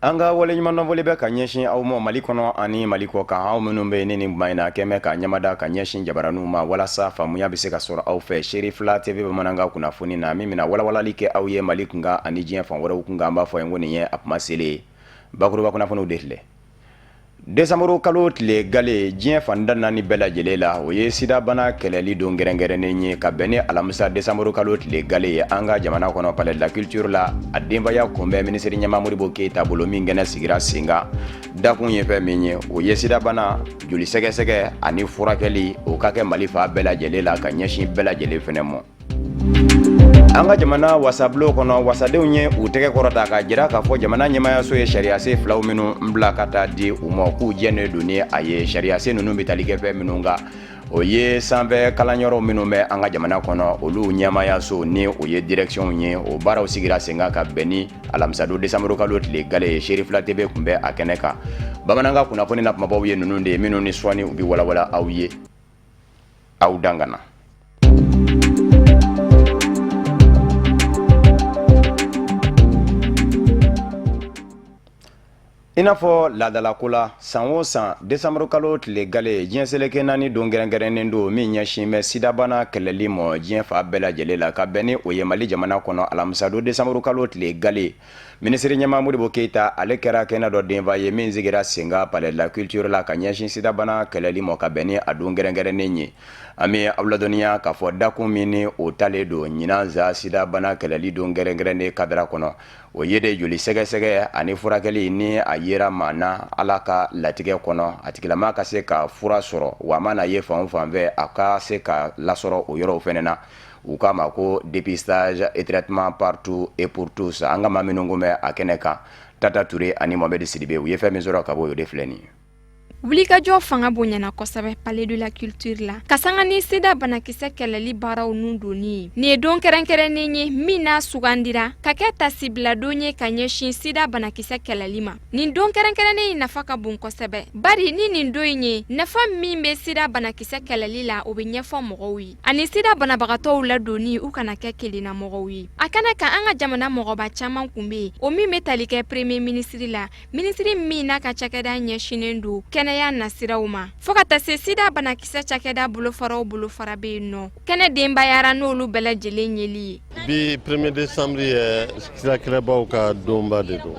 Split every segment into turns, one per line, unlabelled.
Anga wale nyumano vole be ka ɲɛsin aw ma Mali kɔnɔ ani Mali kɔ kan aw minnu be ne ni mayina kɛmɛ ka ɲamada ka ɲɛsin jabaraniw ma walasa faamuya be se ka sɔrɔ aw fɛ Seri Fila TV bamanankan kunnafoni na min bɛna walawalali kɛ aw ye Mali kunkan ani diɲɛ fan wɛrɛw kunkan an b'a fɔ ko nin ye a kuma selen ye bakuruba kunnafoniw de filɛ Desanburu kalo tile gale diɲɛ fanda 4 bɛɛ lajɛlen la o ye sida bana kɛlɛli don gɛrɛngɛrɛnnen ye ka bɛn ni alamisa desanburu kalo tile gale ye an ka jamana kɔnɔ palais de la culture la a denbaya kunbɛn ministre ɲɛmaa Modibo Keyita bolo min kɛnɛ sigira sen kan dakun ye fɛn min ye o ye sida bana joli sɛgɛsɛgɛ ani furakɛli o ka kɛ Mali fa bɛɛ lajɛlen la ka ɲɛsin bɛɛ lajɛlen fɛnɛ mɔ an ka jamana wasablo kɔnɔ wasadenw ye u tɛgɛ kɔrɔta ka jira k'a fɔ jamana ɲɛmayaso ye sariyasen filaw minnu bila ka taa di u ma k'u jɛnnen don ni a ye sariyasen ninnu bɛ tali kɛ fɛn minnu kan o ye sanfɛ kalanyɔrɔ minnu bɛ an ka jamana kɔnɔ olu ɲɛmayaso ni o ye direction ye o baaraw sigira sen kan ka bɛn ni alamisado desanburu kalo tile gale ye Seri Fila TV kun bɛ a kɛnɛ kan bamanankan kunnafoni na kumabaw ye ninnu de ye minnu ni sɔnni u bɛ walawala aw ye aw dangana I n'a fɔ laadalako la san o san desanburu kalo tile gale diɲɛ seleke 4 don gɛrɛngɛrɛnnen don min ɲɛsin bɛ sidabana kɛlɛli mɔ diɲɛ fa bɛɛ lajɛlen la ka bɛn ni o ye Mali jamana kɔnɔ alamisado desanburu kalo tile gale ministre ɲɛmaa Modibo Keyita ale kɛra kɛnɛ dɔ denfa ye min sigira sen kan palais de la culture la ka ɲɛsin sidabana kɛlɛli mɔ ka bɛn ni a don gɛrɛngɛrɛnnen ye an bɛ aw ladɔnniya k'a fɔ dakun min ni o talen don ɲinan za sidabana kɛlɛli don gɛrɛngɛrɛnnen kadira kɔnɔ o ye de joli sɛgɛsɛgɛ ani furakɛli ni a yera maa na Ala ka latigɛ kɔnɔ a tigilama ka se ka fura sɔrɔ wa a mana ye fan o fan fɛ a ka se ka lasɔrɔ o yɔrɔw fɛnɛ na u k'a ma ko dépistage et traitement partout et pour tous an ka maa minnu kun bɛ a kɛnɛ kan Tata Ture ani Mohamed Sidibe u ye fɛn min sɔrɔ ka bɔ o de filɛ nin ye
Wulikajɔ fanga bonyana kosɛbɛ palais de la culture la ka sanga ni sida banakisɛ kɛlɛli baaraw nun donni ni ye don kɛrɛnkɛrɛnnen ye min n'a sugandira ka kɛ tasibila don ye ka ɲɛsin sida banakisɛ kɛlɛli ma nin don kɛrɛnkɛrɛnnen in nafa ka bon kosɛbɛ bari ni nin don in ye nafa min bɛ sida banakisɛ kɛlɛli la o bɛ ɲɛfɔ mɔgɔw ye ani sida banabagatɔw la donni u kana kɛ kelenna mɔgɔw ye a kana kan an ka jamana mɔgɔba caman kun bɛ yen o min bɛ tali kɛ premier ministre la ministre min n'a ka cakɛda ɲɛsinnen don kɛnɛya nasiraw ma fo ka taa se sida banakisɛ cakɛda bolofara bɛ yen nɔ kɛnɛ denbayara n'olu bɛɛ lajɛlen yeli ye
bi 1er décembre ye sida kɛlɛbaw ka donba de don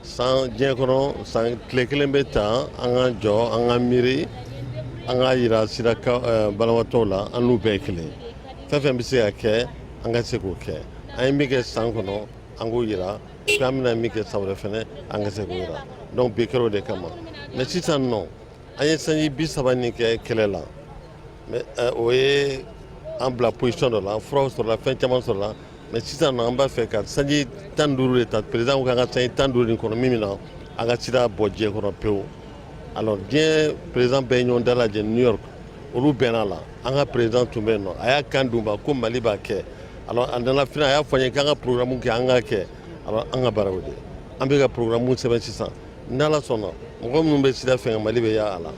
san diɲɛ kɔnɔ san tile kelen bɛ ta an ka jɔ an ka miiri an ka yira sida banabaatɔw la an n'u bɛɛ kelen fɛn fɛn bɛ se ka kɛ an ka se k'o kɛ an ye min kɛ san kɔnɔ an k'o yira puis an bɛna min kɛ san wɛrɛ fɛnɛ an ka se k'o yira donc bi kɛra o de kama mais sisan nɔ an ye sanji 30 nin kɛ kɛlɛ la mais o ye an bila position dɔ la furaw sɔrɔla fɛn caman sɔrɔla mais sisan nɔ an b'a fɛ ka sanji 15 de ta président ko k'an ka sanji 15 nin kɔnɔ min na an ka sida bɔ diɲɛ kɔnɔ pewu alors diɲɛ président bɛɛ ɲɔgɔn da lajɛ New York olu bɛnna la an ka président tun bɛ yen nɔ a y'a kan d'u ma ko Mali b'a kɛ alors a nana fina a y'a fɔ an ye k'an ka programme kɛ an k'a kɛ alors an ka baara o de an bɛ ka programme sɛbɛn sisan n'Ala sɔnna mɔgɔ minnu bɛ sida fɛngɛ Mali bɛ y'a la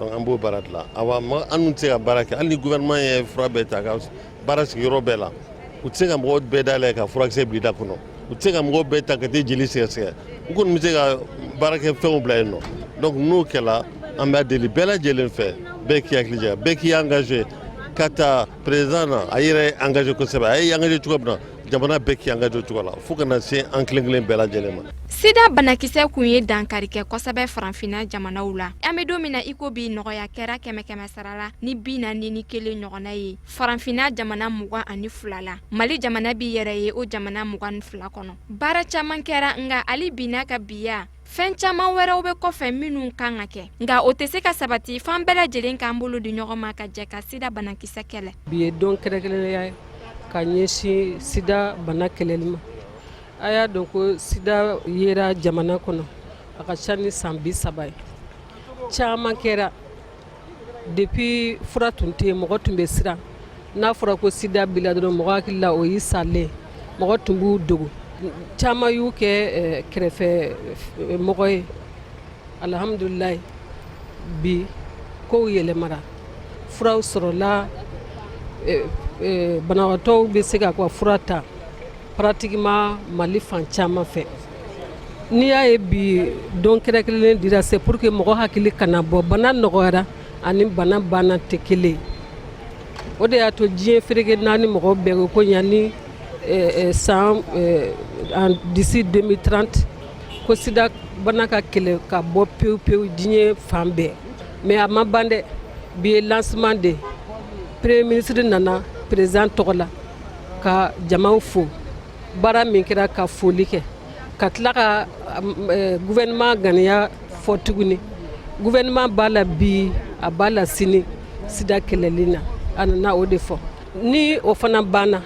donc an b'o baara dilan awa an dun tɛ se ka baara kɛ hali ni gouvernement ye fura bɛɛ ta ka baara sigi yɔrɔ bɛɛ la u tɛ se ka mɔgɔw bɛɛ dayɛlɛ ka furakisɛ bila da kɔnɔ u tɛ se ka mɔgɔw bɛɛ ta ka taa jeli sɛgɛsɛgɛ u kɔni bɛ se ka baarakɛ fɛnw bila yen nɔ donc n'o kɛla an b'a deli bɛɛ lajɛlen fɛ bɛɛ k'i hakili jira bɛɛ k'i engagé ka taa président na a yɛrɛ ye engagé kosɛbɛ a ye engagé cogo min na jamana bɛɛ k'i engagé o cogo la fo kana se an kelen kelen bɛɛ lajɛlen ma
sida banakisɛ kun ye dankari kɛ kosɛbɛ farafinna jamanaw la an bɛ don min na iko bi nɔgɔya kɛra 100 sara la ni 41 ɲɔgɔnna ye farafinna jamana 22 la Mali jamana bi yɛrɛ ye o jamana 22 kɔnɔ baara caman kɛra nga ali bi n'a ka biya fɛn caman wɛrɛw bɛ kɔfɛ minnu kan ka kɛ nga o tɛ se ka sabati fan bɛɛ lajɛlen k'an bolo di ɲɔgɔn ma ka jɛ ka sida banakisɛ kɛlɛ
bi ye don kɛrɛnkɛrɛnnenya ye ka ɲɛsin sida bana kɛlɛli ma a y'a dɔn ko sida yera jamana kɔnɔ a ka ca ni san 30 ye caman kɛra depuis fura tun tɛ yen mɔgɔ tun bɛ siran n'a fɔra ko sida bila dɔrɔn mɔgɔ hakili la o y'i salen mɔgɔ tun b'u dogo caman y'u kɛ kɛrɛfɛ mɔgɔ ye alhamdulilayi bi kow yɛlɛmara furaw sɔrɔla banabaatɔw bɛ se ka fura ta pratiquement Mali fan caman fɛ n'i y'a ye bi don kɛrɛnkɛrɛnnen dira c'est pour que mɔgɔ hakili kana bɔ bana nɔgɔyara ani bana banna tɛ kelen o de y'a to diɲɛ fereke naani mɔgɔw bɛɛ ko yanni d'ici 2030 ko sida bana ka kɛlɛ ka bɔ pewu pewu diɲɛ fan bɛɛ mais a ma ban dɛ bi ye lancement de premier ministre nana président tɔgɔ la ka jamaw fo baara min kɛra ka foli kɛ ka tila ka gouvernement ganiya fɔ tuguni gouvernement b'a la bi a b'a la sini sida kɛlɛli na a nana o de fɔ ni o fana banna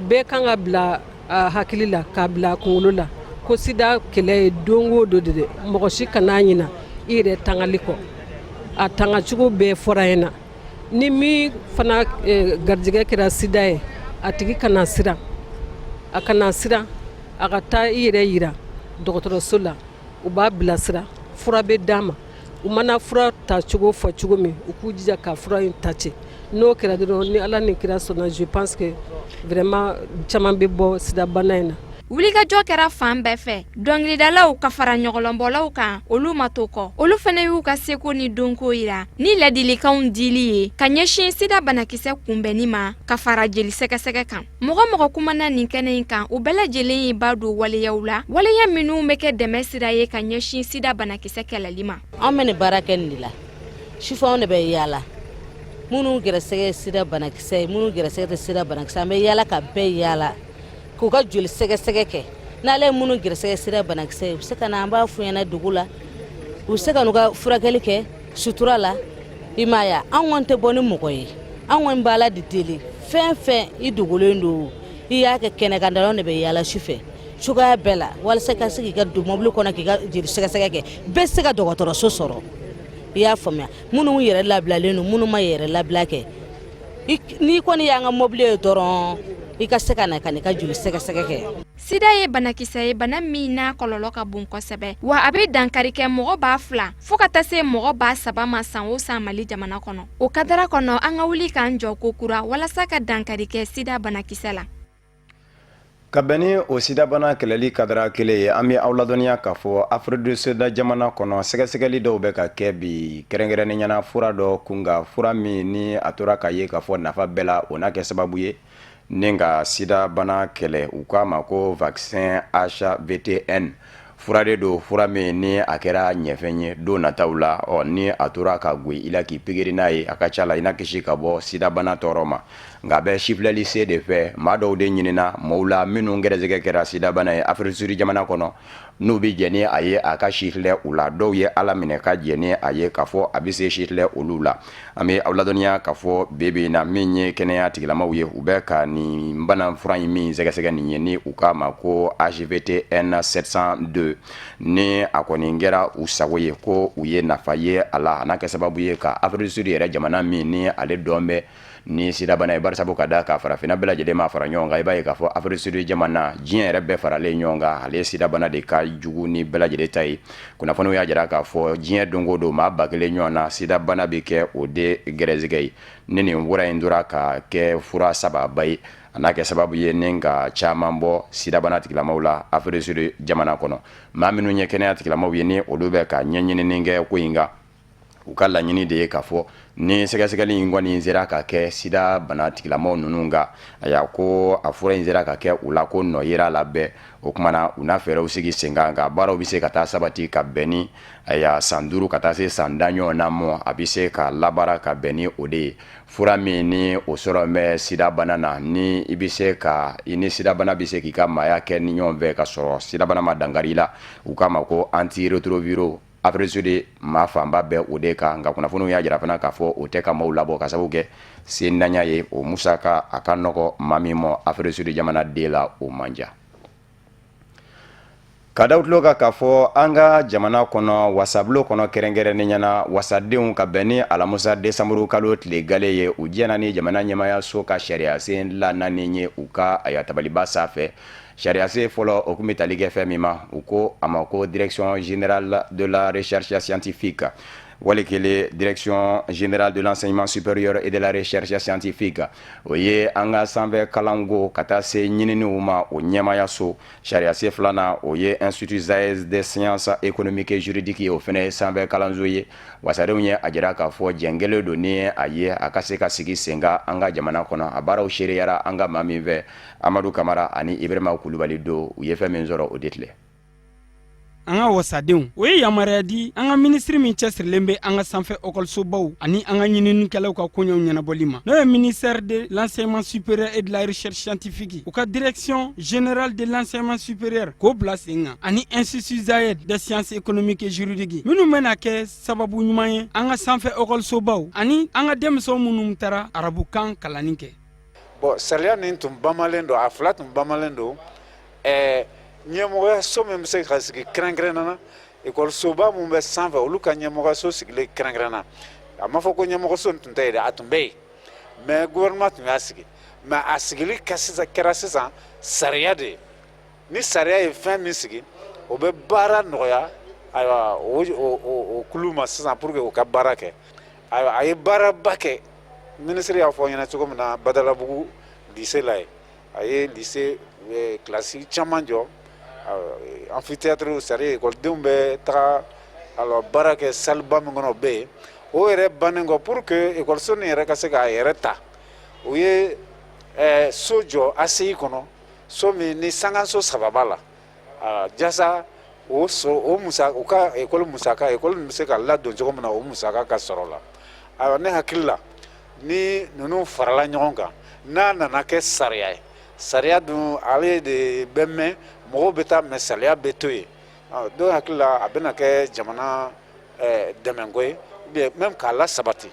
bɛɛ kan ka bila a hakili la k'a bila a kunkolo la ko sida kɛlɛ ye don o don de dɛ mɔgɔ si kana ɲina i yɛrɛ tangali kɔ a tangacogo bɛɛ fɔra yen na ni min fana garijɛgɛ kɛra sida ye a tigi kana siran a kana siran a ka taa i yɛrɛ yira dɔgɔtɔrɔso la u b'a bilasira fura bɛ d'a ma u mana fura ta cogo fɔ cogo min u k'u jija ka fura in ta cɛ n'o kɛra dɔrɔn ni ala ni kira sɔnna je pense que vraiment caman bɛ bɔ sida bana in na.
Wulikajɔ kɛra fan bɛɛ fɛ dɔnkilidalaw ka fara ɲɔgɔlɔnbɔlaw kan olu ma to kɔ olu fana y'u ka seko ni donko yira ni ladilikanw dili ye ka ɲɛsin sida banakisɛ kunbɛnni ma ka fara jeli sɛgɛsɛgɛ kan mɔgɔ mɔgɔ kumana nin kɛnɛ in kan u bɛɛ lajɛlen ye ba don waleyaw la waleya minnu bɛ kɛ dɛmɛ sira ye ka ɲɛsin sida banakisɛ kɛlɛli ma.
An bɛ nin baara kɛ nin de la sifanw de bɛ yaala minnu gɛrɛsɛgɛ sida banakisɛ ye minnu gɛrɛsɛgɛ tɛ sida banakisɛ an bɛ yaala ka bɛɛ yaala k'u ka joli sɛgɛsɛgɛ kɛ n'ale minnu gɛrɛsɛgɛ sida banakisɛ ye u bɛ se ka na an b'a f'u ɲɛna dugu la u bɛ se ka n'u ka furakɛli kɛ sutura la i m'a ye an kɔni tɛ bɔ ni mɔgɔ ye an kɔni b'a la di deli fɛn fɛn i dogolen don i y'a kɛ kɛnɛ kan dɔrɔn de bɛ yaala sufɛ cogoya bɛɛ la walasa ka se k'i ka don mobili kɔnɔ k'i ka joli sɛgɛsɛgɛ kɛ bɛɛ se ka dɔgɔtɔrɔso sɔrɔ i y'a faamuya minnu yɛrɛ labilalen don minnu ma yɛrɛ labila kɛ n'i kɔni y'an ka mobili ye dɔrɔn i ka se ka na ka n'i ka joli sɛgɛsɛgɛ kɛ.
Sida ye banakisɛ ye bana min n'a kɔlɔlɔ ka bon kosɛbɛ wa a bɛ dankari kɛ mɔgɔ b'a 2 fo ka taa se mɔgɔ b'a 3 ma san o san Mali jamana kɔnɔ o kadara kɔnɔ an ka wuli k'an jɔ ko kura walasa ka dankari kɛ sida banakisɛ la.
Ka bɛn ni o sida bana kɛlɛli kadara kelen ye an bɛ aw ladɔnniya k'a fɔ Afrique du Sud jamana kɔnɔ sɛgɛsɛgɛli dɔw bɛ ka kɛ bi kɛrɛnkɛrɛnnen ɲɛna fura dɔ kunga fura min ni a tora ka ye k'a fɔ nafa bɛɛ la o n'a kɛ sababu ye ni ka sida bana kɛlɛ u k'a ma ko vaccin HVTN fura de don fura min ni a kɛra ɲɛfɛn ye don nataw la ni a tora ka goyi i la k'i pikiri n'a ye a ka ca la i na kisi ka bɔ sida bana tɔɔrɔ ma nka bɛ sifilɛli se de fɛ maa dɔw de ɲinina maaw la minnu gɛrɛsɛgɛ kɛra sida bana ye Afrique du Sud jamana kɔnɔ n'u bɛ jɛn ni a ye a ka sifilɛ u la dɔw ye ala minɛ ka jɛn ni a ye k'a fɔ a bɛ se sifilɛ olu la an bɛ aw ladɔnniya k'a fɔ bi na min ye kɛnɛya tigilamaw ye u bɛ ka nin bana fura in min sɛgɛsɛgɛ nin ye ni u k'a ma ko HVTN 702 ni a kɔni kɛra u sago ye ko u ye nafa ye a la a n'a kɛ sababu ye ka Afrique du Sud yɛrɛ jamana min ni ale dɔn bɛ ni sida bana ye bari sabu ka da ka farafinna bɛɛ lajɛlen ma fara ɲɔgɔn kan i b'a ye k'a fɔ Afrique du Sud jamana diɲɛ yɛrɛ bɛɛ faralen ɲɔgɔn kan ale sida bana de ka jugu ni bɛɛ lajɛlen ta ye kunnafoniw y'a jira k'a fɔ diɲɛ don o don maa 1000 ɲɔgɔn na sida bana bɛ kɛ o de gɛrɛsɛgɛ ye ni nin fura in tora ka kɛ fura sababa ye a n'a kɛ sababu ye ni ka caman bɔ sida bana tigilamaw la Afrique du Sud jamana kɔnɔ maa minnu ye kɛnɛya tigilamaw ye ni olu bɛ ka ɲɛɲinini kɛ ko in kan u ka laɲini de ye k'a fɔ ni sɛgɛsɛgɛli in kɔni sera ka kɛ sida bana tigilamaw ninnu kan a y'a ko a fura in sera ka kɛ u la ko nɔ yera la bɛɛ o kumana u n'a fɛɛrɛw sigi sen kan nka baaraw bɛ se ka taa sabati ka bɛn ni san 5 ka taa se san 10 ɲɔgɔnna ma a bɛ se ka labaara ka bɛn ni o de ye fura min ni o sɔrɔ bɛ sida bana na ni i bɛ se ka i ni sida bana bɛ se k'i ka maaya kɛ ni ɲɔgɔn fɛ ka sɔrɔ sida bana ma dankari la u k'a ma ko antirétroviraux Afrique du Sud maa fanba bɛɛ o de kan nka kunnafoniw y'a jira fana k'a fɔ o tɛ ka maaw labɔ ka sababu kɛ sendanya ye o musaka a ka nɔgɔ maa min ma Afrique du Sud jamana den la o man diya. Ka da tulo kan k'a fɔ an ka jamana kɔnɔ wasabulon kɔnɔ kɛrɛnkɛrɛnnen ɲɛna wasadenw ka bɛn ni alamusa desanburu kalo tile gale ye u jɛna ni jamana ɲɛmayaso ka sariya sen la naani ye u ka ayatabaliba sanfɛ sariya sen fɔlɔ o kun bɛ tali kɛ fɛn min ma u ko a ma ko direction générale de la recherche scientifique walikele direction générale de l'enseignement supérieur et de la recherche scientifique o ye an ka sanfɛ kalanko ka taa se ɲininiw ma o ɲɛmaya so sariya se filanan o ye institut zayes des sciences économiques et juridiques ye o fɛnɛ ye sanfɛ kalanso ye wasadenw ye a jira k'a fɔ jɛngɛlen don ni a ye a ka se ka sigi sen kan an ka jamana kɔnɔ a baaraw seereyara an ka maa min fɛ amadu kamara ani ibrahima kulubali do u ye fɛn min sɔrɔ o de filɛ
an ka wasadenw o ye yamaruya di an ka minisiri min cɛsirilen bɛ an ka sanfɛ okɔlisobaw ani an ka ɲininikɛlaw ka koɲɛw ɲɛnabɔli ma n'o ye ministère de l'enseignement supérieur et de la recherche scientifique u ka direction générale de l'enseignement supérieur k'o bila sen kan ani institut zayed des sciences économiques et juridiques minnu bɛna kɛ sababu ɲuman ye an ka sanfɛ okɔlisobaw ani an ka denmisɛnw minnu taara arabukan kalanni kɛ.
Bon, sariya nin tun bamalen don a fila tun bamalen don ɲɛmɔgɔyaso min bɛ se ka sigi kɛrɛnkɛrɛnnana ekɔlisoba min bɛ sanfɛ olu ka ɲɛmɔgɔyaso sigilen kɛrɛnkɛrɛnna a ma fɔ ko ɲɛmɔgɔso tun tɛ yen dɛ a tun bɛ yen mais gouvernement tun y'a sigi mais a sigili kɛra sisan sariya de ye ni sariya ye fɛn min sigi o bɛ baara nɔgɔya ayiwa o kulu ma sisan pour que o ka baara kɛ ayiwa a ye baaraba kɛ ministre y'a fɔ ɲɛna cogo min na Badalabugu lycée la ye a ye lycée classe caman jɔ amphithéâtre c'est-à-dire écoledenw bɛ taga alors baara kɛ saliba min kɔnɔ o bɛ yen o yɛrɛ bannen kɔ pour que écoliso nin yɛrɛ ka se k'a yɛrɛ ta o ye so jɔ ACI kɔnɔ so min ni sangaso 3 b'a la jasa o musaka u ka école musaka école nin bɛ se ka ladon cogo min na o musaka ka sɔrɔ la ayiwa ne hakili la ni ninnu farala ɲɔgɔn kan n'a nana kɛ sariya ye sariya dun ale de bɛ mɛn mɔgɔw bɛ taa mɛ sariya bɛ to yen donc hakili la a bɛna kɛ jamana dɛmɛko ye même k'a lasabati.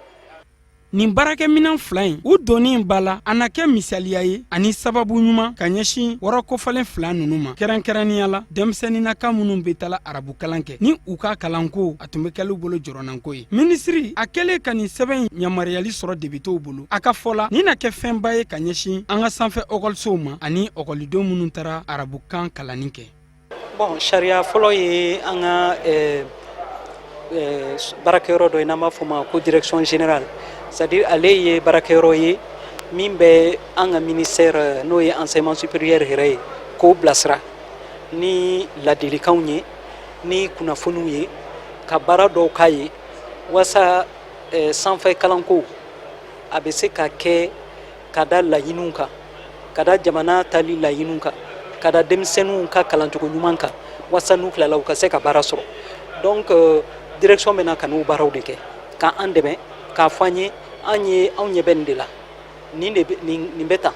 nin baarakɛminɛn fila in u donni b'a la a na kɛ misaliya ye ani sababu ɲuman ka ɲɛsin wɔrɔkɔfalen fila ninnu ma kɛrɛnkɛrɛnniya la denmisɛnninnaka minnu bɛ tala arabukalan kɛ ni u ka kalanko a tun bɛ kɛlu bolo jɔrɔnanko ye minisiri a kɛlen ka nin sɛbɛn yamaruyali sɔrɔ debitew bolo a ka fɔ la nin na kɛ fɛnba ye ka ɲɛsin an ka sanfɛ ɔkɔlisow ma ani ɔkɔlidenw minnu taara arabukan kalanni kɛ.
Bon, sariya fɔlɔ ye an ka baarakɛyɔrɔ dɔ ye n'an b'a fɔ ma ko direction générale c'est-à-dire ale ye baarakɛyɔrɔ ye min bɛ an ka ministère n'o ye enseignement supérieur yɛrɛ ye k'o bilasira ni ladilikanw ye ni kunnafoniw ye ka baara dɔw k'a ye walasa sanfɛ kalanko a bɛ se ka kɛ ka da laɲiniw kan ka da jamana taali laɲiniw kan ka da denmisɛnninw ka kalancogo ɲuman kan walasa n'u tilala u ka se ka baara sɔrɔ donc direction bɛna ka n'o baaraw de kɛ ka an dɛmɛ k'a fɔ an ye anw ɲɛ bɛ nin de la nin bɛ tan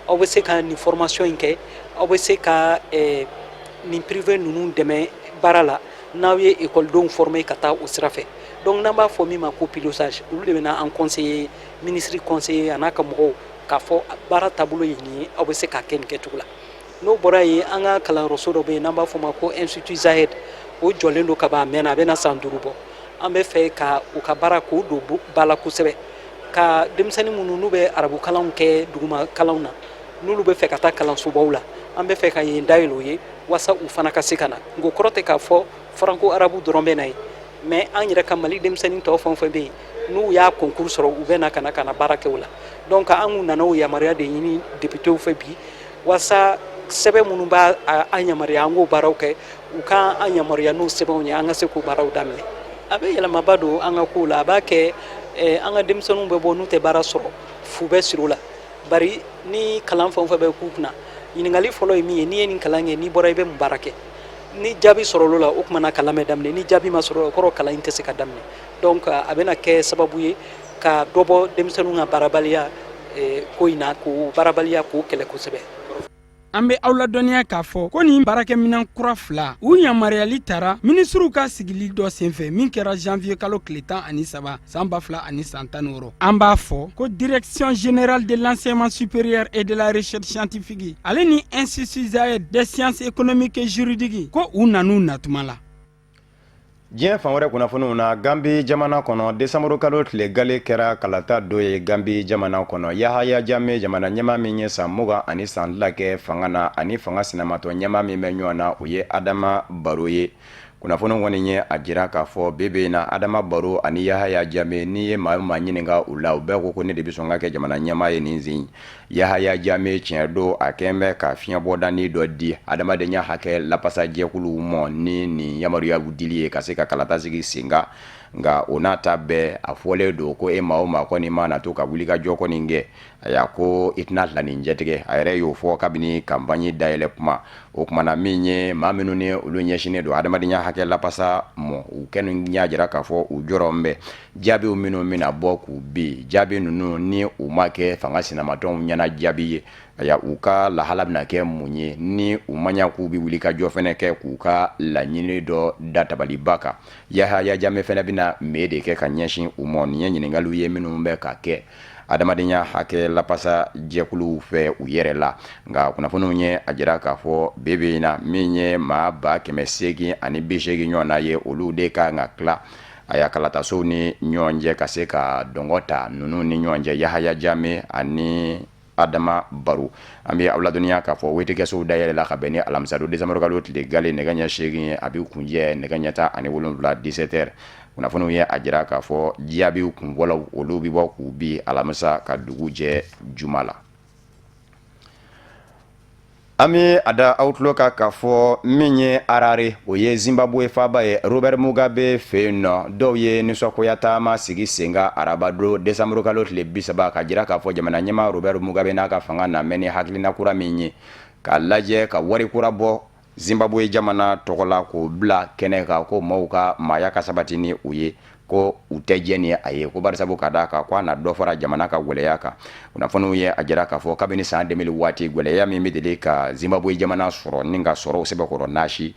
aw bɛ se ka nin formation in kɛ aw bɛ se ka nin privé ninnu dɛmɛ baara la n'aw ye écoledenw former ka taa o sira fɛ donc n'an b'a fɔ min ma ko pilotage olu de bɛna an conseiller ministre conseiller a n'a ka mɔgɔw k'a fɔ baara taabolo ye nin ye aw bɛ se k'a kɛ nin kɛcogo la n'o bɔra yen an ka kalanyɔrɔso dɔ bɛ yen n'an b'a fɔ ma ko institut zayed o jɔlen don ka ban a mɛnna a bɛna san 5 bɔ an bɛ fɛ ka u ka baara k'o don ba la kosɛbɛ ka denmisɛnnin minnu n'u bɛ arabukalanw kɛ duguma kalanw na n'olu bɛ fɛ ka taa kalansobaw la an bɛ fɛ ka yen dayɛlɛ o ye walasa u fana ka se ka na ngo kɔrɔ tɛ k'a fɔ faranko arabu dɔrɔn bɛ na ye mais an yɛrɛ ka mali denmisɛnnin tɔw fɛn o fɛn bɛ yen n'u y'a concours sɔrɔ u bɛ na ka na baara kɛ o la donc an kun nana o yamaruya de ɲini députéw fɛ bi walasa sɛbɛn minnu b'a an yamaruya an k'o baaraw kɛ u ka an yamaruya n'o sɛbɛnw ye an ka se k'o baaraw daminɛ a bɛ yɛlɛmaba don an ka kow la a b'a kɛ an ka denmisɛnninw bɛ bɔ n'u tɛ baara sɔrɔ fu bɛ siri o la bari ni kalan fɛn o fɛn bɛ k'u kunna ɲininkali fɔlɔ ye min ye n'i ye nin kalan kɛ n'i bɔra i bɛ mun baara kɛ ni jaabi sɔrɔla la o tuma na kalan bɛ daminɛ ni jaabi ma sɔrɔ o kɔrɔ kalan in tɛ se ka daminɛ donc a bɛna kɛ sababu ye ka dɔ bɔ denmisɛnninw ka baarabaliya ko in na k'o baarabaliya k'o kɛlɛ kosɛbɛ.
an bɛ aw ladɔnniya k'a fɔ ko nin baarakɛminɛn kura fila u yamaruyali taara minisiriw ka sigili dɔ senfɛ min kɛra janvier kalo tile 13 san 2016 an b'a fɔ ko direction générale de l'enseignement supérieur et de la recherche scientifique ale ni institut zayed des sciences économiques et juridiques ko u nanu natuma la.
diɲɛ fan wɛrɛ kunnafoniw na gambi jamana kɔnɔ desanburu kalo tile gale kɛra kalata dɔ ye gambi jamana kɔnɔ yahaya jame jamana ɲɛma min ye san 20 ani san 2 kɛ fanga na ani fanga sinamatɔ ɲɛma min bɛ ɲɔgɔn na o ye adama baro ye kunnafoni kɔni ye a jira k'a fɔ bebe na Adama Baro ani Yahaya Jame ni ye maa ma ɲininka u la u bɛɛ ko ne de bɛ sɔn ka kɛ jamana ɲɛmaa ye nin sen Yahaya Jame tiɲɛ don a kɛn bɛ ka fiɲɛbɔdani dɔ di adamadenya hakɛ lapasa jɛkuluw ma ni nin yamaruya dili ye ka se ka kalata sigi sen kan nka o n'a ta bɛɛ a fɔlen don ko maa o maa kɔni ma na to ka wuli ka jɔ kɔni kɛ a y'a ko i tɛna tila nin jɛtigɛ a yɛrɛ y'o fɔ kabini kampani dayɛlɛ kuma o kumana min ye maa minnu ni olu ɲɛsinnen don adamadenya hakɛ lapasa mɔ u kɛnu y'a jira k'a fɔ u jɔrɔ bɛ jaabiw minnu bɛna bɔ k'u bin jaabi ninnu ni u ma kɛ fanga sinamatɔnw ɲɛna jaabi ye aya u ka lahala bɛna kɛ mun ye ni u ma ɲa k'u bɛ wuli ka jɔ fɛnɛ kɛ k'u ka laɲini dɔ databaliba kan Yahaya Jame fɛnɛ bɛna mee de kɛ ka ɲɛsin u ma nin ye ɲininkaliw ye minnu bɛ ka kɛ adamadenya hakɛ lapasa jɛkuluw fɛ u yɛrɛ la nka kunnafoniw ye a jira k'a fɔ bebe na min ye maa 880 ɲɔgɔn na ye olu de ka kan ka tila a y'a kalatasow ni ɲɔgɔn cɛ ka se ka dɔngɔ ta ninnu ni ɲɔgɔn cɛ Yahaya Jame ani Adama Baro an bɛ aw ladɔnniya k'a fɔ weetekɛsow dayɛlɛla ka bɛn ni alamisa don décembre kalo tile gale nɛgɛ ɲɛ 8 a bɛ kunjɛ nɛgɛ ɲɛ 17 17h kunnafoniw ye a jira k'a fɔ jaabiw kunfɔlɔw olu bɛ bɔ k'u bi alamisa ka dugu jɛ juma la an bɛ a da aw tulo kan k'a fɔ min ye Harare o ye Zimbabwe faaba ye Robert Mugabe fɛ yen nɔ dɔw ye nisɔngoya taama sigi sen kan araba don décembre kalo tile 30 ka jira k'a fɔ jamana ɲɛmaa Robert Mugabe n'a ka fanga na mɛn ni hakilina kura min ye k'a lajɛ ka wari kura bɔ Zimbabwe jamana tɔgɔ la k'o bila kɛnɛ kan ko maaw ka maaya ka sabati ni u ye ko u tɛ jɛ ni a ye ko barisabu ka d'a kan ko a na dɔ fara jamana ka gwɛlɛya kan kunnafoniw ye a jira k'a fɔ kabini san 2000 waati gwɛlɛya min bɛ deli ka Zimbabwe jamana sɔrɔ ni ka sɔrɔ sɛbɛkɔrɔ nasi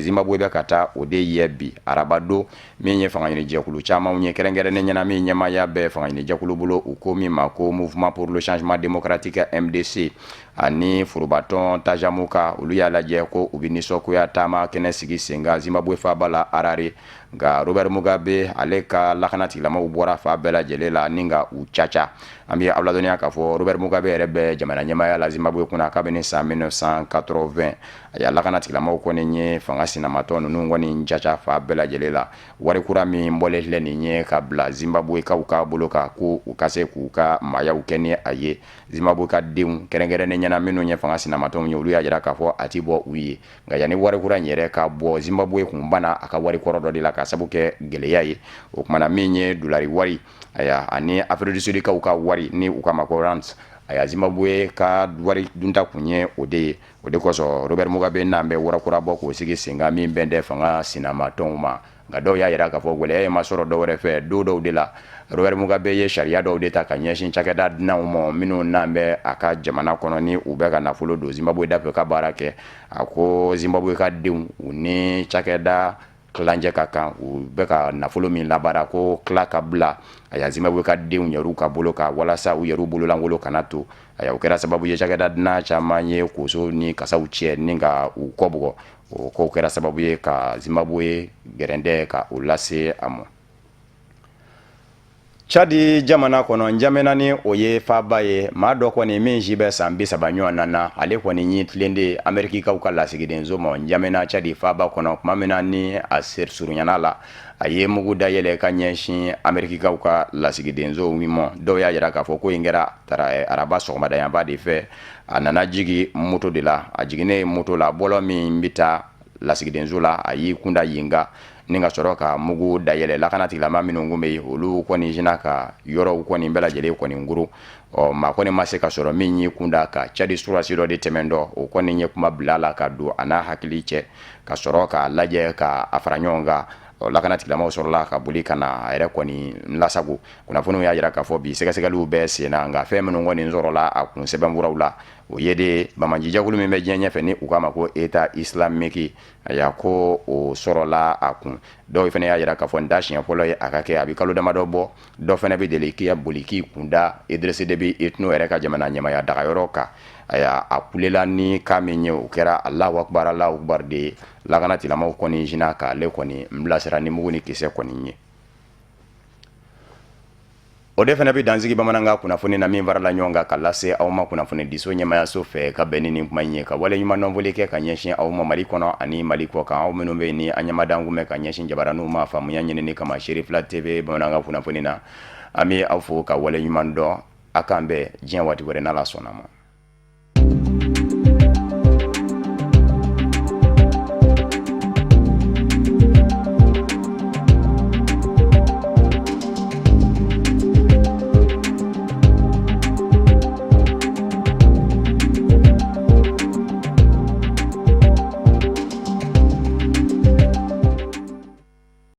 Zimbabwe bɛ ka taa o de ye bi araba don min ye fanga ɲini jɛkulu camanw ye kɛrɛnkɛrɛnnen ɲɛna min ɲɛmaaya bɛ fanga ɲini jɛkulu bolo u ko min ma ko Mouvement pour le Changement Démocratique MDC ani Furubatɔn Tajamuka olu y'a lajɛ ko u bɛ nisɔngoya taama kɛnɛ sigi sen kan Zimbabwe faaba la Harare nka Robert Mugabe ale ka lakana tigilamɔgɔw bɔra fa bɛɛ lajɛlen la ni ka u caca an bɛ aw ladɔnniya k'a fɔ Robert Mugabe yɛrɛ bɛ jamana ɲɛmaaya la Zimbabwe kunna kabini san 1980 a y'a lakana tigilamɔgɔw kɔni ye fanga sinamatɔ ninnu kɔni caca fa bɛɛ lajɛlen la wari kura min bɔlen filɛ nin ye ka bila Zimbabwe kaw ka bolo kan ko u ka se k'u ka maayaw kɛ ni a ye Zimbabwe ka denw kɛrɛnkɛrɛnnen ɲɛna minnu ye fanga sinamatɔw ye olu y'a jira k'a fɔ a ti bɔ u ye nka yanni wari kura in yɛrɛ ka bɔ Zimbabwe kun banna a ka wari kɔrɔ dɔ de la ka sabu kɛ gɛlɛya ye o kumana min ye dolari wari aya ani Afrique du Sud kaw ka wari ni u ka ma ko rands aya Zimbabwe ka wari dunta kun ye o de kosɔn Robert Mugabe n'an bɛ wara kura bɔ k'o sigi sen kan min bɛn tɛ fanga sinamatɔnw ma nka dɔw y'a jira k'a fɔ gɛlɛya ye ma sɔrɔ dɔwɛrɛ fɛ don dɔw de la Robert Mugabe ye sariya dɔw de ta ka ɲɛsin cakɛda dunanw ma minnu n'an bɛ a ka jamana kɔnɔ ni u bɛ ka nafolo don Zimbabwe dafɛ ka baara kɛ a ko Zimbabwe ka denw u ni cakɛda kilancɛ ka kan u bɛ ka nafolo min labaara ko tila ka bila a y'a Zimbabwe ka denw yɛr'u ka bolo kan walasa u yɛr'u bololankolo kana to a y'a o kɛra sababu ye cakɛda dunan caman ye koso ni kasaw cɛ ni ka u kɔbugɔ o ko kɛra sababu ye ka Zimbabwe gɛrɛndɛ ka o lase a ma Chadi jamana kɔnɔ njamena ni o ye faaba ye maa dɔ kɔni min si bɛ san 30 ɲɔgɔn na ale kɔni ɲi tilen de Amerikikaw ka lasigidenso ma njamena Chadi faaba kɔnɔ tuma min na ni a surunyana la a ye mugu dayɛlɛ ka ɲɛsin Amerikikaw ka lasigidenso min ma dɔw y'a jira k'a fɔ ko in kɛra araba sɔgɔmadayanba de fɛ a nana jigi moto de la a jiginnen moto la bɔlɔ min bɛ taa lasigidenso la a y'i kunda yen kan ni ka sɔrɔ ka mugu dayɛlɛ lakana tigilama minnu kun bɛ yen olu kɔni sina ka yɔrɔw kɔni bɛɛ lajɛlen kɔni nguru maa kɔni ma se ka sɔrɔ min y'i kunda ka Chadi surasi dɔ de tɛmɛn dɔ o kɔni ye kuma bila la ka don a n'a hakili cɛ ka sɔrɔ k'a lajɛ ka a fara ɲɔgɔn kan lakana tigilamaw sɔrɔla ka boli ka na a yɛrɛ kɔni lasago kunnafoniw y'a jira k'a fɔ bi sɛgɛsɛgɛliw bɛɛ senna nka fɛn minnu kɔni sɔrɔla a kun sɛbɛnfuraw la o ye de Bamaji jɛkulu min bɛ diɲɛ ɲɛfɛ ni u k'a ma ko État islamique a y'a ko o sɔrɔla a kun dɔw fana y'a jira k'a fɔ n da siɲɛ fɔlɔ ye a ka kɛ a bɛ kalo damadɔ bɔ dɔ fana bɛ deli k'i boli k'i kunda Idriss Déby Itno yɛrɛ ka jamana ɲɛmaaya dagayɔrɔ kan a y'a kulela ni ka min ye o kɛra Allahu Akbar de ye lakana tigilamɔgɔw kɔni sina k'ale kɔni bilasira ni mugu ni kisɛ kɔni ye o de fana bɛ dansigi bamanankan kunnafoni na min farala ɲɔgɔn kan ka lase aw ma kunnafoni diso ɲɛmayaso fɛ ka bɛn ni kuma in ye ka wale ɲuman dɔnfɔli kɛ ka ɲɛsin aw ma Mali kɔnɔ ani Mali kɔ kan aw minnu bɛ ni an ɲɛmadan kun bɛ ka ɲɛsin jabaraniw ma faamuya ɲinini kama Seri Fila TV bamanankan kunnafoni na an bɛ aw fo ka wale ɲuman dɔn a kan bɛn diɲɛ waati wɛrɛ n'Ala sɔnna ma.